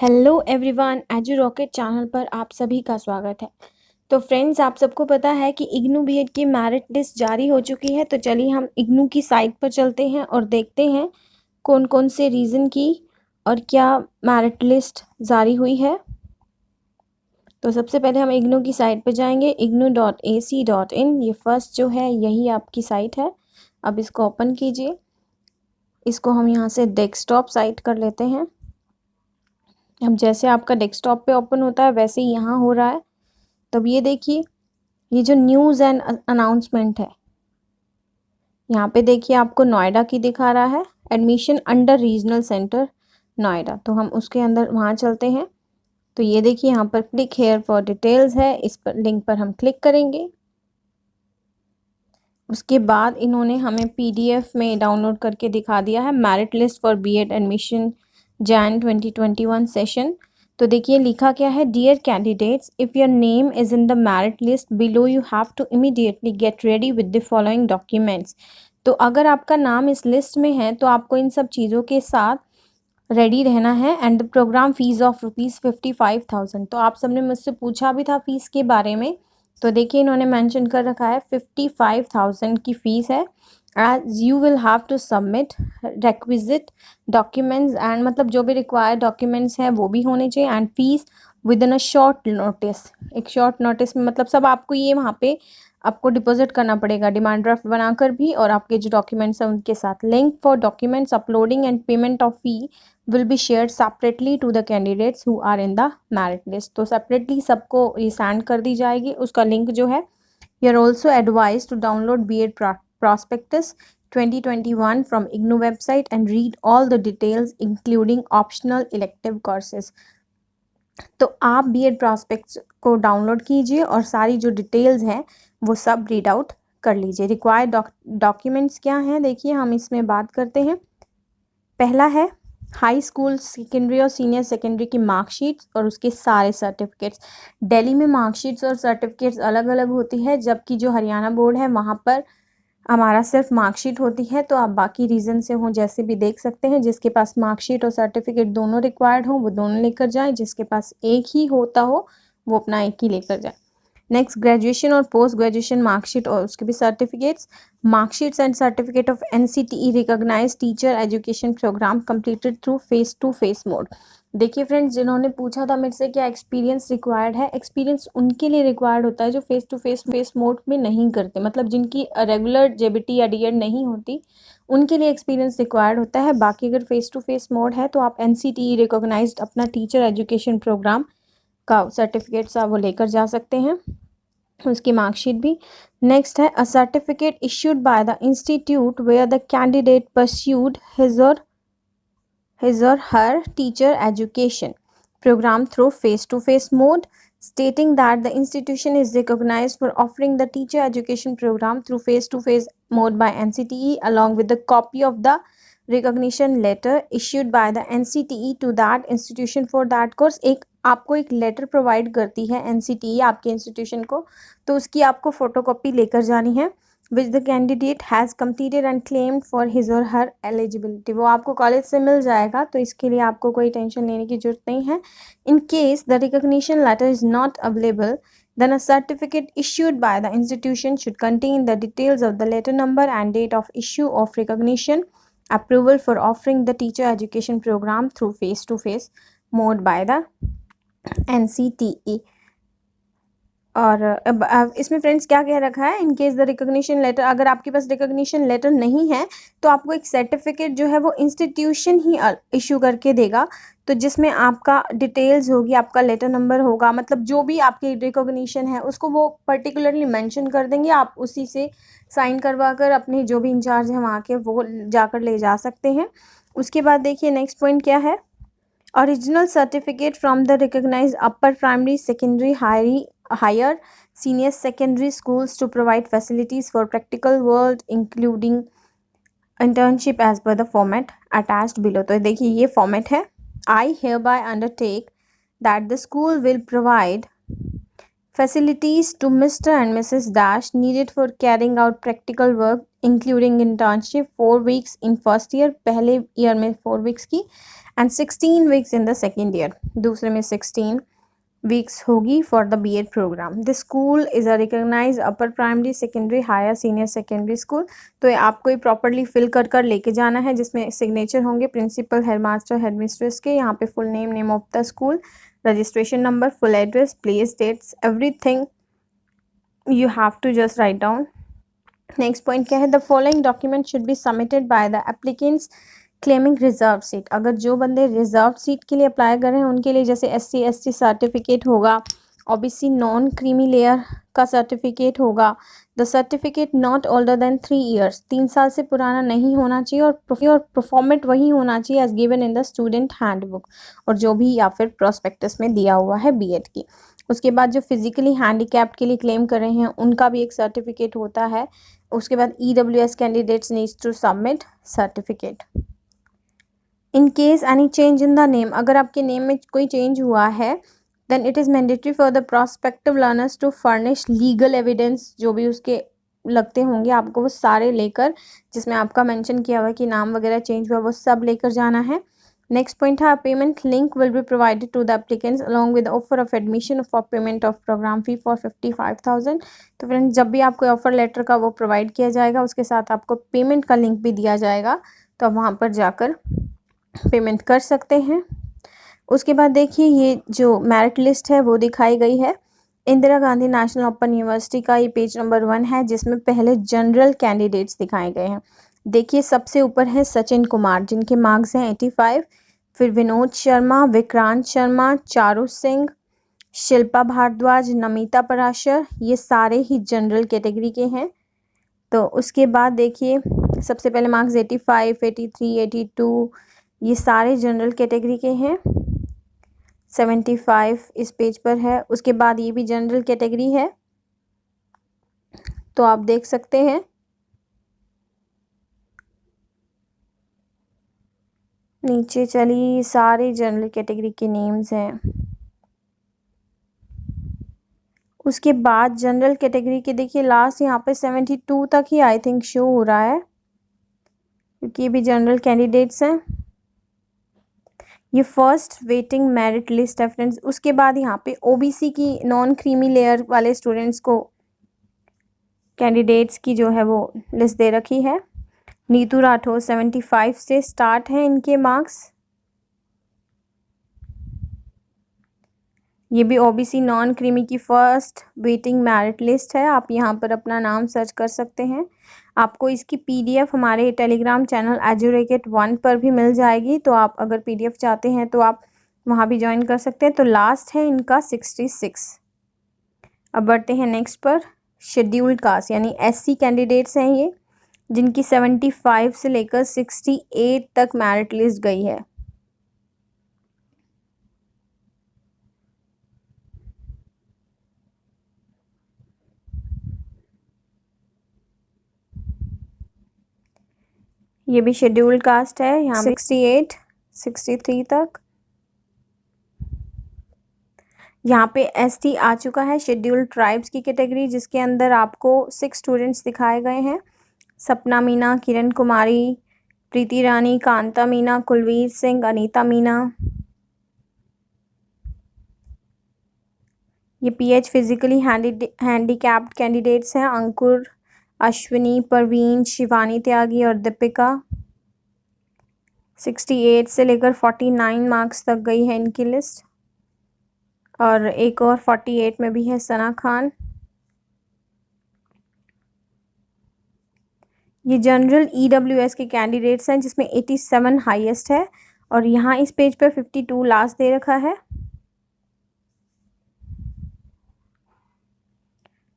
Hello everyone, edu rocket channel पर आप सभी का स्वागत है। तो फ्रेंड्स, आप सबको पता है कि इग्नू बीएड की मेरिट लिस्ट जारी हो चुकी है। तो चलिए हम इग्नू की साइट पर चलते हैं और देखते हैं कौन कौन से रीज़न की और क्या मेरिट लिस्ट जारी हुई है। तो सबसे पहले हम इग्नू की साइट पर जाएंगे, ignou.ac.in। ये फर्स्ट जो है यही आपकी साइट है। अब इसको ओपन कीजिए। इसको हम यहाँ से डेस्कटॉप साइट कर लेते हैं। अब जैसे आपका डेस्कटॉप पे ओपन होता है वैसे ही यहाँ हो रहा है। तब ये देखिए, ये जो न्यूज़ एंड अनाउंसमेंट है, यहाँ पे देखिए आपको नोएडा की दिखा रहा है, admission under regional centre Noida. तो हम उसके अंदर वहाँ चलते हैं। तो ये देखिए यहाँ पर क्लिक हेयर फॉर डिटेल्स है, इस पर लिंक पर हम क्लिक करेंगे। उसके बाद इन्होंने हमें पीडीएफ में डाउनलोड करके दिखा दिया है merit list for BEd admission Jain 2021 session. तो देखिए लिखा क्या है, dear candidates, if your name is in the merit list below you have to immediately get ready with the following documents. तो अगर आपका नाम इस लिस्ट में है तो आपको इन सब चीज़ों के साथ रेडी रहना है। And the programme fees of ₹55,000। तो आप सबने मुझसे पूछा भी था फीस के बारे में। तो देखिए इन्होंने मेंशन कर रखा है 55,000 की फ़ीस है। As you will have to submit requisite documents, and मतलब जो भी रिक्वायर्ड डॉक्यूमेंट्स हैं वो भी होने चाहिए। And fees with in a short notice. एक शॉर्ट नोटिस में मतलब सब आपको ये वहाँ पे आपको डिपॉजिट करना पड़ेगा, डिमांड ड्राफ्ट बनाकर भी, और आपके जो डॉक्यूमेंट्स हैं उनके साथ। Link for documents uploading and payment of fee will be shared separately to the candidates who are in the merit list। तो separately सबको ये सेंड कर दी जाएगी उसका लिंक जो है। You are also advised to download BEd Prospectus 2021 from IGNOU website and read all the details including optional elective courses। तो आप BEd Prospectus को डाउनलोड कीजिए और सारी जो डिटेल्स हैं वो सब रीड आउट कर लीजिए। रिक्वायर्ड डॉक्यूमेंट्स क्या हैं, देखिए हम इसमें बात करते हैं। पहला है हाई स्कूल, सेकेंडरी और सीनियर सेकेंडरी की मार्कशीट्स और उसके सारे सर्टिफिकेट्स। दिल्ली में मार्कशीट्स और सर्टिफिकेट्स अलग अलग होती है, जबकि जो हरियाणा बोर्ड है वहाँ पर हमारा सिर्फ मार्कशीट होती है। तो आप बाकी रीज़न से हों जैसे भी देख सकते हैं। जिसके पास मार्कशीट और सर्टिफिकेट दोनों रिक्वायर्ड हो वो दोनों लेकर जाएं, जिसके पास एक ही होता हो वो अपना एक ही लेकर जाए। नेक्स्ट, ग्रेजुएशन और पोस्ट ग्रेजुएशन मार्कशीट और उसके भी certificates. Marksheets and certificate of NCTE recognised teacher education programme completed through face to face mode. देखिए फ्रेंड्स, जिन्होंने पूछा था मेरे से क्या एक्सपीरियंस रिक्वायर्ड है, एक्सपीरियंस उनके लिए रिक्वायर्ड होता है जो फेस टू फेस मोड में नहीं करते, मतलब जिनकी रेगुलर जेबीटी या डीएड नहीं होती उनके लिए एक्सपीरियंस रिक्वायर्ड होता है। बाकी अगर फेस टू फेस मोड है तो आप एनसीटीई रिकॉग्नाइज्ड अपना टीचर एजुकेशन प्रोग्राम का सर्टिफिकेट्स आप वो लेकर जा सकते हैं, उसकी मार्कशीट भी। नेक्स्ट है a certificate issued by the institute where the candidate pursued his or her teacher education program through face-to-face mode, stating that the institution is recognized for offering the teacher education program through face-to-face mode by NCTE, along with the copy of the recognition letter issued by the NCTE to that institution for that course। एक आपको एक letter provide करती है NCTE आपके institution को, तो उसकी आपको फोटोकॉपी लेकर जानी है। Which the candidate has completed and claimed for his और हर एलिजिबिलिटी। वो आपको कॉलेज से मिल जाएगा, तो इसके लिए आपको कोई टेंशन लेने की जरूरत नहीं है। In case the recognition letter is not available, then a certificate issued by the institution should contain the details of the letter number and date of issue of recognition approval for offering the teacher education program through face-to-face mode by the NCTE। और अब इसमें friends क्या कह रखा है, in case the recognition letter, अगर आपके पास recognition letter नहीं है तो आपको एक सर्टिफिकेट जो है वो इंस्टीट्यूशन ही इशू करके देगा, तो जिसमें आपका डिटेल्स होगी, आपका लेटर नंबर होगा, मतलब जो भी आपकी रिकॉग्निशन है उसको वो पर्टिकुलरली मेंशन कर देंगे। आप उसी से साइन करवा कर अपने जो भी इंचार्ज हैं वहाँ के वो जाकर ले जा सकते हैं। उसके बाद देखिए नेक्स्ट पॉइंट क्या है, original certificate from the recognised upper primary secondary higher senior secondary schools to provide facilities for practical work including internship as per the format attached below। तो देखिए ये फॉर्मेट है। I hereby undertake that the school will provide facilities to Mr. and Mrs. Dash needed for carrying out practical work including internship 4 weeks in first year, पहले year में 4 weeks की, and 16 weeks in the second year, दूसरे में 16 weeks होगी for the B.Ed program. The school is a recognized upper primary, secondary, higher senior secondary school. तो ये आपको ये प्रॉपरली फिल कर कर लेके जाना है, जिसमें सिग्नेचर होंगे प्रिंसिपल, हेडमास्टर, हेडमिस्ट्रेस के. यहाँ पे full name, name of the school, registration number, full address, place, dates, everything you have to just write down. Next point क्या है? The following document should be submitted by the applicants claiming reserve seat. अगर जो बंदे reserve seat के लिए apply कर रहे हैं उनके लिए जैसे SC ST सर्टिफिकेट होगा, OBC नॉन क्रीमी लेयर का सर्टिफिकेट होगा, the certificate not older than 3 years, 3 साल से पुराना नहीं होना चाहिए, और परफॉर्मेट वही होना चाहिए as given in the student handbook, और जो भी या फिर प्रोस्पेक्टस में दिया हुआ है B.Ed की. उसके बाद जो फिजिकली हैंडीकैप्ड के लिए क्लेम कर रहे हैं उनका भी एक सर्टिफिकेट होता है. उसके बाद EWS candidates needs to submit certificate. In case any change in the name, अगर आपके नेम में कोई चेंज हुआ है then it is mandatory for the prospective learners to furnish legal evidence. जो भी उसके लगते होंगे आपको वो सारे लेकर, जिसमें आपका मेंशन किया हुआ है कि नाम वगैरह चेंज हुआ, वो सब लेकर जाना है. नेक्स्ट पॉइंट है payment link will be provided to the applicants along with offer of admission for payment of programme fee for 55,000. तो फ्रेंड्स जब भी आपको ऑफर लेटर का वो प्रोवाइड किया जाएगा उसके साथ आपको पेमेंट का लिंक भी दिया जाएगा, तो आप वहाँ पर जाकर पेमेंट कर सकते हैं. उसके बाद देखिए ये जो मेरिट लिस्ट है वो दिखाई गई है. Indira Gandhi national open university का ये पेज नंबर 1 है, जिसमें पहले जनरल कैंडिडेट्स दिखाए गए हैं. देखिए सबसे ऊपर है सचिन कुमार, जिनके मार्क्स हैं 85. फिर विनोद शर्मा, विक्रांत शर्मा, चारू सिंह, शिल्पा भारद्वाज, नमिता पराशर, ये सारे ही जनरल कैटेगरी के हैं. तो उसके बाद देखिए सबसे पहले मार्क्स 85, 83, 82, ये सारे जनरल कैटेगरी के हैं. 75 इस पेज पर है. उसके बाद ये भी जनरल कैटेगरी है, तो आप देख सकते हैं. नीचे चलिए सारे जनरल कैटेगरी के नेम्स हैं. उसके बाद जनरल कैटेगरी के देखिए लास्ट यहाँ पे 72 तक ही आई थिंक शो हो रहा है, क्योंकि ये भी जनरल कैंडिडेट्स हैं. ये फर्स्ट वेटिंग मेरिट लिस्ट है फ्रेंड्स. उसके बाद यहाँ पे OBC की नॉन क्रीमी लेयर वाले स्टूडेंट्स को कैंडिडेट्स की जो है वो लिस्ट दे रखी है. नीतू राठौर 75 से स्टार्ट है इनके मार्क्स. ये भी OBC नॉन क्रीमी की फर्स्ट वेटिंग मेरिट लिस्ट है. आप यहाँ पर अपना नाम सर्च कर सकते हैं. आपको इसकी PDF हमारे टेलीग्राम चैनल EduRacket1 पर भी मिल जाएगी, तो आप अगर PDF चाहते हैं तो आप वहाँ भी ज्वाइन कर सकते हैं. तो लास्ट है इनका 66. अब बढ़ते हैं नेक्स्ट पर. शेड्यूल्ड कास्ट यानी SC कैंडिडेट्स हैं ये, जिनकी 75 से लेकर 68 तक मेरिट लिस्ट गई है. ये भी शेड्यूल्ड कास्ट है, यहाँ 68, 63 तक. यहाँ पे ST आ चुका है, शेड्यूल्ड ट्राइब्स की कैटेगरी, जिसके अंदर आपको 6 स्टूडेंट्स दिखाए गए हैं. सपना मीना, किरण कुमारी, प्रीति रानी, कांता मीना, कुलवीर सिंह, अनीता मीना. ये PH फिजिकली हैंडीकैप्ड कैंडिडेट्स हैं. अंकुर, अश्विनी, परवीन, शिवानी त्यागी और दीपिका. 68 से लेकर 49 मार्क्स तक गई है इनकी लिस्ट. और एक और 48 में भी है सना खान. ये जनरल EWS के कैंडिडेट्स हैं, जिसमें 87 हाईएस्ट है, और यहाँ इस पेज पर 52 लास्ट दे रखा है.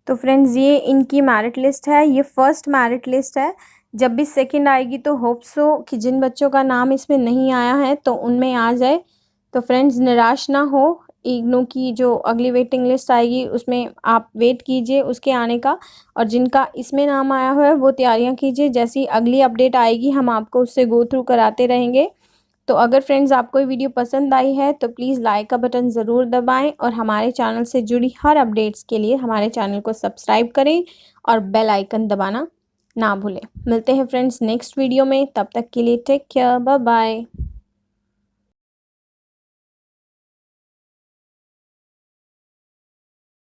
तो फ्रेंड्स ये इनकी मेरिट लिस्ट है. ये फर्स्ट मेरिट लिस्ट है. जब भी सेकंड आएगी तो होप सो कि जिन बच्चों का नाम इसमें नहीं आया है तो उनमें आ जाए. तो फ्रेंड्स निराश ना हो. इग्नू की जो अगली वेटिंग लिस्ट आएगी उसमें आप वेट कीजिए उसके आने का, और जिनका इसमें नाम आया हुआ है वो तैयारियां कीजिए. जैसी अगली अपडेट आएगी हम आपको उससे गो थ्रू कराते रहेंगे. तो अगर फ्रेंड्स आपको ये वीडियो पसंद आई है तो प्लीज़ लाइक का बटन ज़रूर दबाएं और हमारे चैनल से जुड़ी हर अपडेट्स के लिए हमारे चैनल को सब्सक्राइब करें और बेल आइकन दबाना ना भूलें। मिलते हैं फ्रेंड्स नेक्स्ट वीडियो में, तब तक के लिए टेक केयर, बाय बाय।